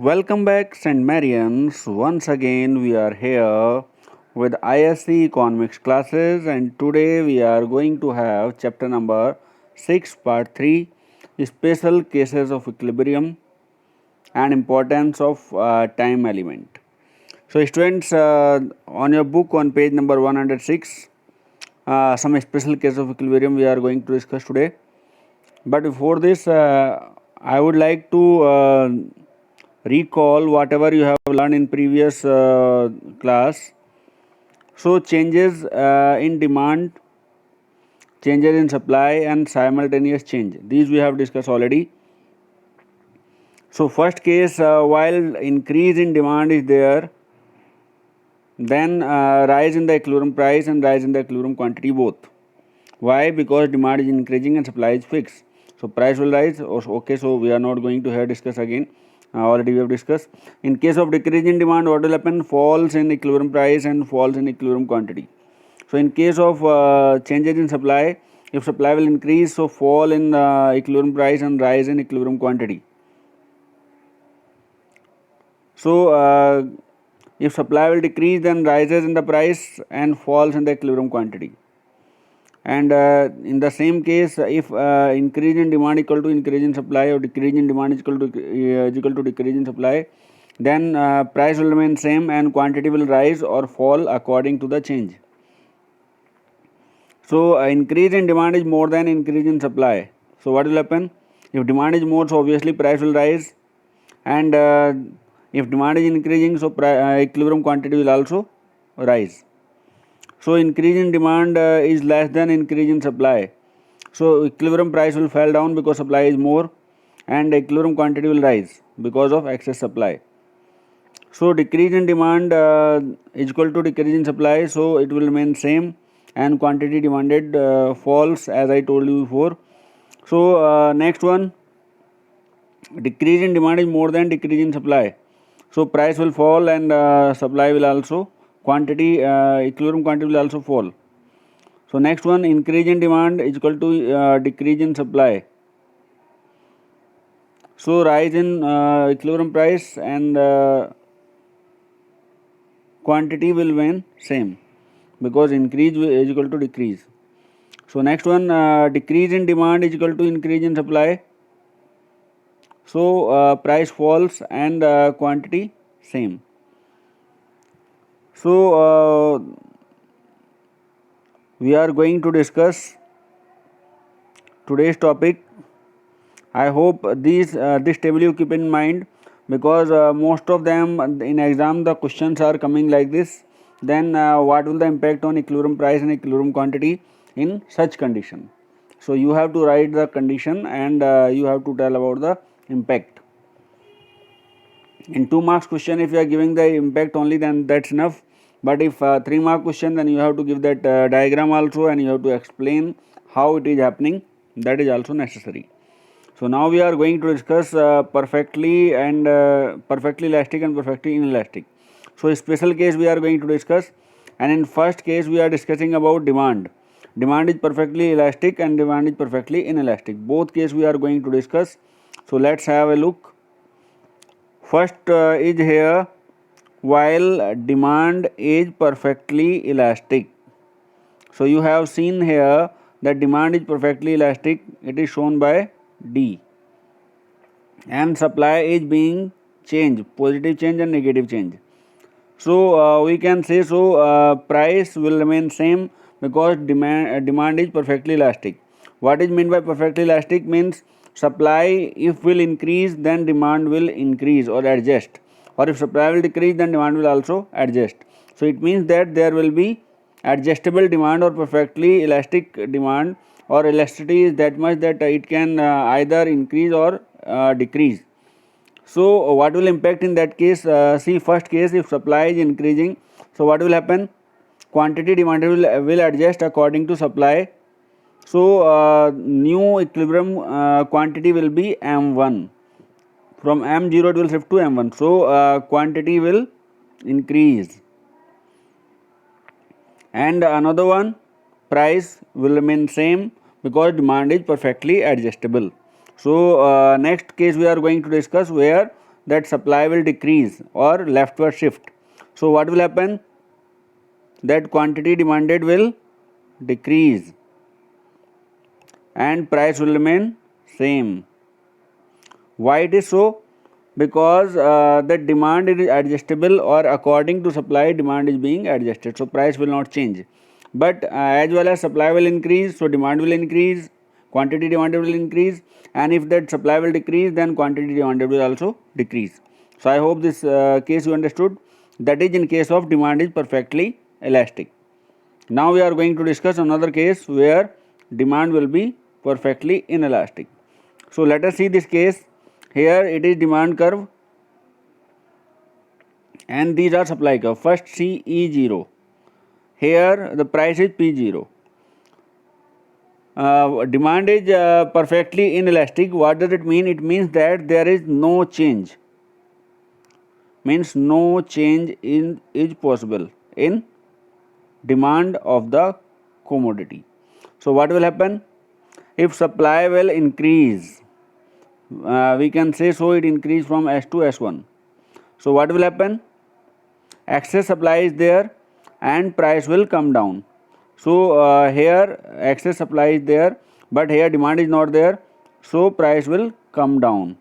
Welcome back, St. Marians. Once again, we are here with ISC Economics classes, and today we are going to have chapter number 6, part 3 Special Cases of Equilibrium and Importance of Time Element. So, students, on your book on page number 106, some special case of equilibrium we are going to discuss today. But before this, I would like to recall whatever you have learned in previous class. So changes in demand, changes in supply, and simultaneous change, these we have discussed already. So first case, while increase in demand is there, then rise in the equilibrium price and rise in the equilibrium quantity both. Why? Because demand is increasing and supply is fixed, so price will rise. Okay, so we are not going to here discuss again. Already we have discussed. In case of decrease in demand, what will happen? Falls in equilibrium price and falls in equilibrium quantity. So in case of changes in supply, if supply will increase, so fall in equilibrium price and rise in equilibrium quantity. So if supply will decrease, then rises in the price and falls in the equilibrium quantity. And in the same case, if increase in demand equal to increase in supply, or decrease in demand is equal to decrease in supply, then price will remain same and quantity will rise or fall according to the change. So increase in demand is more than increase in supply. So what will happen? If demand is more, so obviously price will rise, and if demand is increasing, so equilibrium quantity will also rise. So increase in demand is less than increase in supply. So equilibrium price will fall down because supply is more, and equilibrium quantity will rise because of excess supply. So decrease in demand is equal to decrease in supply, so it will remain same, and quantity demanded falls, as I told you before. So next one, decrease in demand is more than decrease in supply. So price will fall and supply will also, equilibrium quantity will also fall. So next one, increase in demand is equal to decrease in supply. So rise in equilibrium price and quantity will remain same, because increase is equal to decrease. So next one, decrease in demand is equal to increase in supply. So price falls and quantity same. So we are going to discuss today's topic. I hope this table you keep in mind, because most of them in exam the questions are coming like this. Then what will the impact on equilibrium price and equilibrium quantity in such condition? So you have to write the condition and you have to tell about the impact. In 2 marks question, if you are giving the impact only, then that's enough. But if 3 mark question, then you have to give that diagram also, and you have to explain how it is happening. That is also necessary. So now we are going to discuss perfectly elastic and perfectly inelastic. So a special case we are going to discuss, and in first case we are discussing about demand. Demand is perfectly elastic and demand is perfectly inelastic. Both case we are going to discuss. So let's have a look. First is here, while demand is perfectly elastic. So you have seen here that demand is perfectly elastic. It is shown by D, and supply is being changed, positive change and negative change. So we can say, so price will remain same because demand is perfectly elastic. What is meant by perfectly elastic? Means supply if will increase, then demand will increase or adjust, or if supply will decrease, then demand will also adjust. So it means that there will be adjustable demand or perfectly elastic demand, or elasticity is that much that it can either increase or decrease. So what will impact in that case? See, first case, if supply is increasing, so what will happen? Quantity demanded will adjust according to supply. So new equilibrium quantity will be M1. From M0 it will shift to M1. So quantity will increase. And another one, price will remain same because demand is perfectly adjustable. So next case we are going to discuss, where that supply will decrease or leftward shift. So what will happen? That quantity demanded will decrease and price will remain same. Why it is so? Because the demand is adjustable, or according to supply demand is being adjusted, so price will not change. But as well as supply will increase, so demand will increase, quantity demanded will increase, and if that supply will decrease, then quantity demanded will also decrease. So I hope this case you understood. That is in case of demand is perfectly elastic. Now we are going to discuss another case where demand will be perfectly inelastic. So let us see this case. Here it is demand curve and these are supply curve. First see E0. Here the price is P0. Demand is perfectly inelastic. What does it mean? It means that there is no change. Means no change is possible in demand of the commodity. So what will happen? If supply will increase, we can say so it increase from S to S1. So what will happen? Excess supply is there and price will come down. So here excess supply is there, but here demand is not there, so price will come down.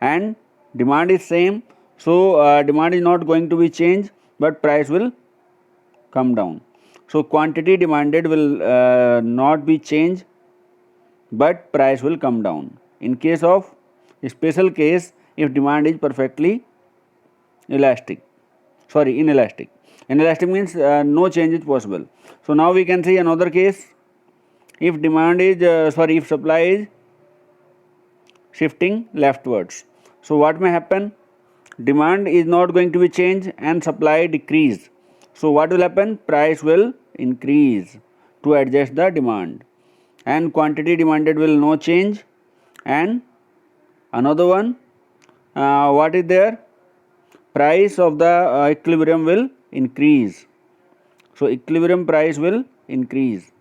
And demand is same, so demand is not going to be changed, but price will come down. So quantity demanded will not be changed, but price will come down. In case of special case, if demand is perfectly inelastic. Inelastic means no change is possible. So now we can see another case. If demand is if supply is shifting leftwards. So what may happen? Demand is not going to be changed and supply decrease. So what will happen? Price will increase to adjust the demand, and quantity demanded will no change. And another one, what is there? Price of the equilibrium will increase. So equilibrium price will increase.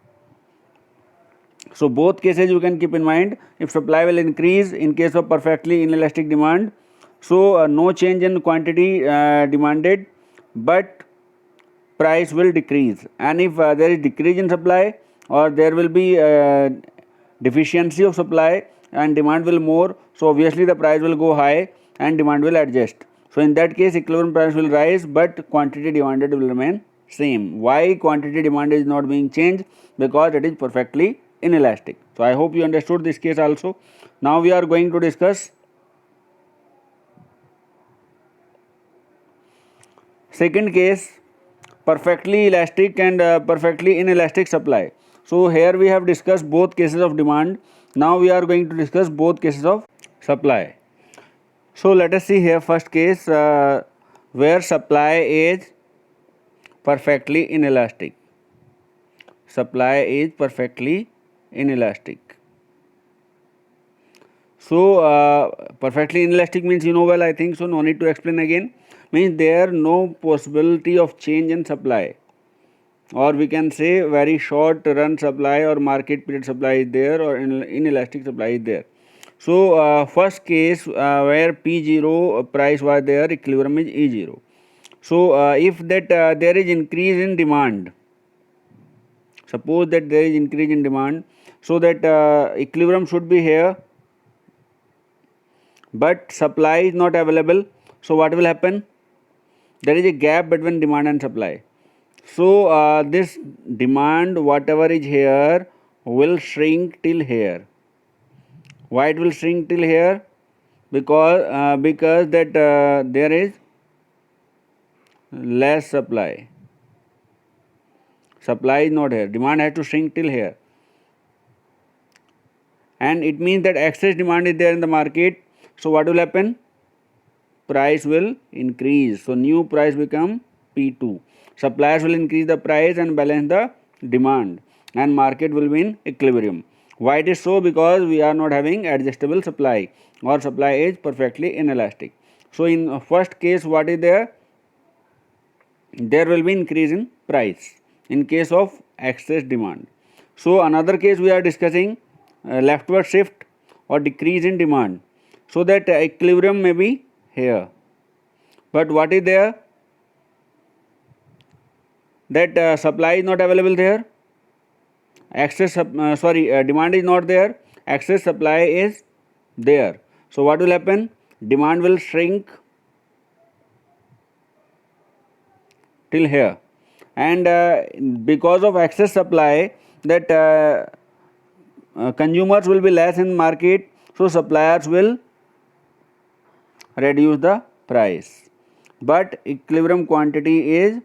So both cases you can keep in mind. If supply will increase in case of perfectly inelastic demand, so no change in quantity demanded, but price will decrease. And if there is decrease in supply, or there will be deficiency of supply and demand will more, so obviously the price will go high and demand will adjust. So in that case equilibrium price will rise, but quantity demanded will remain same. Why quantity demand is not being changed? Because it is perfectly inelastic. So I hope you understood this case also. Now we are going to discuss second case, perfectly elastic and perfectly inelastic supply. So here we have discussed both cases of demand. Now we are going to discuss both cases of supply. So let us see here first case where supply is perfectly inelastic. Supply is perfectly inelastic. So perfectly inelastic means you know well, I think so, no need to explain again. Means there no possibility of change in supply, or we can say very short run supply or market period supply is there, or inelastic supply is there. So first case where P0 price was there, equilibrium is E0. So if that there is increase in demand, suppose that there is increase in demand, so that equilibrium should be here, but supply is not available. So what will happen? There is a gap between demand and supply. So this demand whatever is here will shrink till here. Why it will shrink till here? Because that there is less supply. Supply is not here. Demand has to shrink till here. And it means that excess demand is there in the market. So what will happen? Price will increase. So new price become P2. Suppliers will increase the price and balance the demand, and market will be in equilibrium. Why it is so? Because we are not having adjustable supply, or supply is perfectly inelastic. So in first case what is there? There will be increase in price in case of excess demand. So another case we are discussing leftward shift or decrease in demand. so that equilibrium may be here. But what is there? That supply is not available there. Demand is not there. Excess supply is there. So what will happen? Demand will shrink till here, and because of excess supply, that consumers will be less in market, so suppliers will reduce the price, but equilibrium quantity is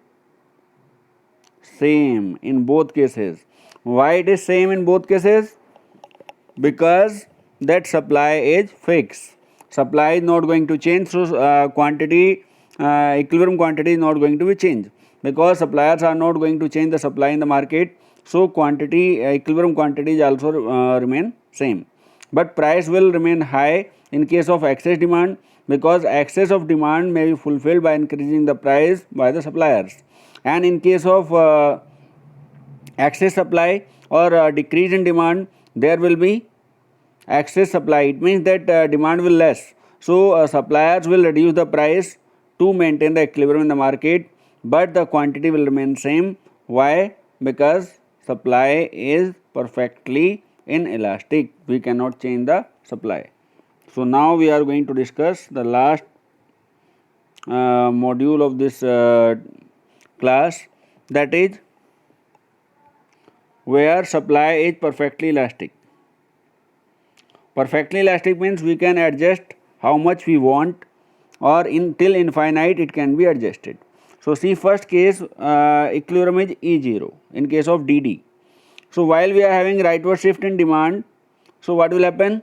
same in both cases. Why it is same in both cases? Because that supply is fixed. Supply is not going to change, so equilibrium quantity is not going to be changed, because suppliers are not going to change the supply in the market, so equilibrium quantity is also remain same. But price will remain high in case of excess demand, because excess of demand may be fulfilled by increasing the price by the suppliers, and in case of excess supply or decrease in demand, there will be excess supply. It means that demand will less, so suppliers will reduce the price to maintain the equilibrium in the market, but the quantity will remain same. Why? Because supply is perfectly inelastic, we cannot change the supply. So now we are going to discuss the last module of this class, that is where supply is perfectly elastic. Perfectly elastic means we can adjust how much we want, or till infinite it can be adjusted. So see, first case, equilibrium is E0 in case of DD. So while we are having rightward shift in demand, so what will happen?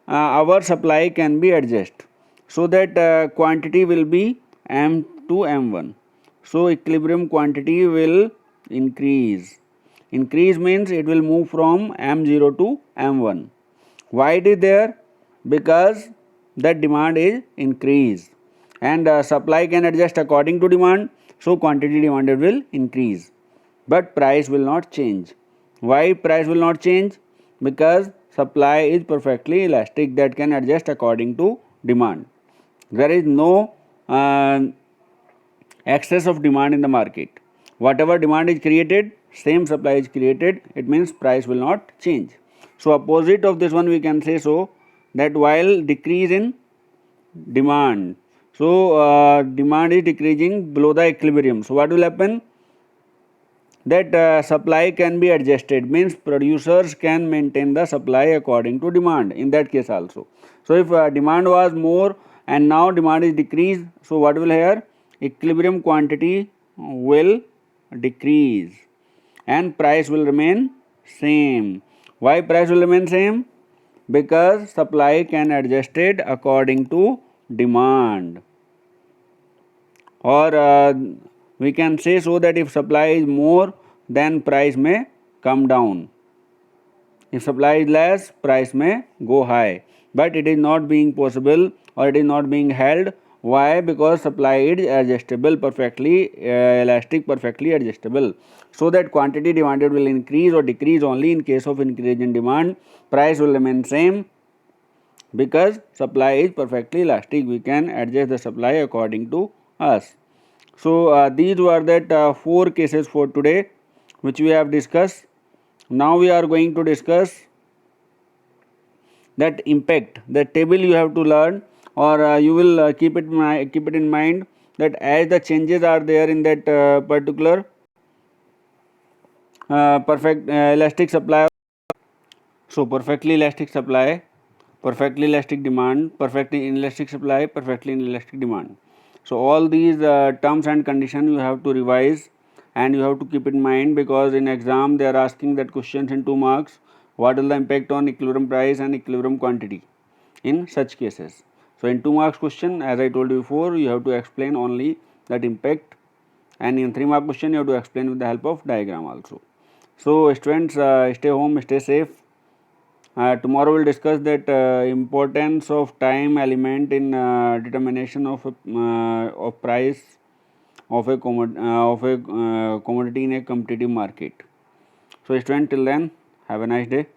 Our supply can be adjusted, so that quantity will be M to M1. So equilibrium quantity will increase. Increase means it will move from M0 to M1. Why it is there? Because that demand is increased, and supply can adjust according to demand, so quantity demanded will increase, but price will not change. Why price will not change? Because supply is perfectly elastic, that can adjust according to demand. There is no excess of demand in the market. Whatever demand is created, same supply is created, it means price will not change. So opposite of this one we can say, so that while decrease in demand, so demand is decreasing below the equilibrium, so what will happen? That supply can be adjusted, means producers can maintain the supply according to demand in that case also. So if demand was more and now demand is decreased, so what will here? Equilibrium quantity will decrease and price will remain same. Why price will remain same? Because supply can adjusted according to demand, or we can say so that if supply is more, then price may come down. If supply is less, price may go high, but it is not being possible, or it is not being held. Why? Because supply is adjustable, perfectly elastic, perfectly adjustable, so that quantity demanded will increase or decrease only in case of increase in demand. Price will remain same, because supply is perfectly elastic, we can adjust the supply according to us. So these were that 4 cases for today which we have discussed. Now we are going to discuss that impact. The table you have to learn, or you will keep it in mind, that as the changes are there in that particular perfect elastic supply. So perfectly elastic supply, perfectly elastic demand, perfectly inelastic supply, perfectly inelastic demand. So all these terms and conditions you have to revise and you have to keep in mind, because in exam they are asking that questions in 2 marks. What is the impact on equilibrium price and equilibrium quantity in such cases? So in 2 marks question, as I told you before, you have to explain only that impact, and in 3 mark question you have to explain with the help of diagram also. So students, stay home, stay safe. Tomorrow we'll discuss that importance of time element in determination of price of a commodity in a competitive market. So student, till then, have a nice day.